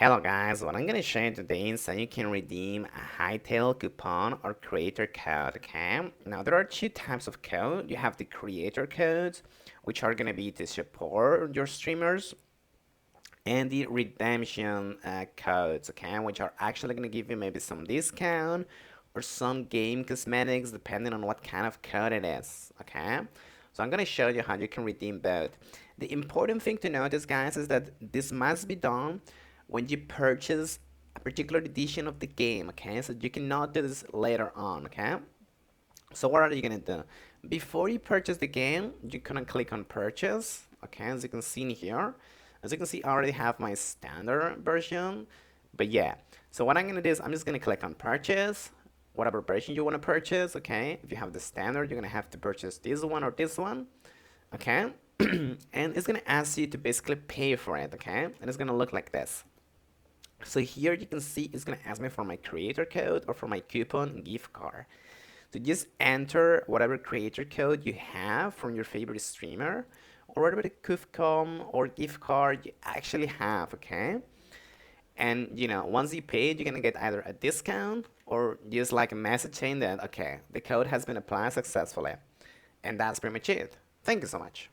Hello guys, what I'm gonna show you today is how you can redeem a Hytale coupon or creator code, okay? Now there are two types of code. You have the creator codes, which are gonna be to support your streamers, and the redemption codes, okay? Which are actually gonna give you maybe some discount or some game cosmetics depending on what kind of code it is, okay? So I'm gonna show you how you can redeem both. The important thing to notice, guys, is that this must be done when you purchase a particular edition of the game, okay? So you cannot do this later on, okay? So what are you gonna do? Before you purchase the game, you're gonna click on purchase, okay? As you can see in here, as you can see, I already have my standard version, but yeah. So what I'm gonna do is I'm just gonna click on purchase, whatever version you wanna purchase, okay? If you have the standard, you're gonna have to purchase this one or this one, okay? And it's gonna ask you to basically pay for it, okay? And it's gonna look like this. So here you can see it's gonna ask me for my creator code or for my coupon gift card. So just enter whatever creator code you have from your favorite streamer or whatever the coupon or gift card you actually have, okay? And once you pay it, you're gonna get either a discount or just like a message saying that okay, the code has been applied successfully. And that's pretty much it. Thank you so much.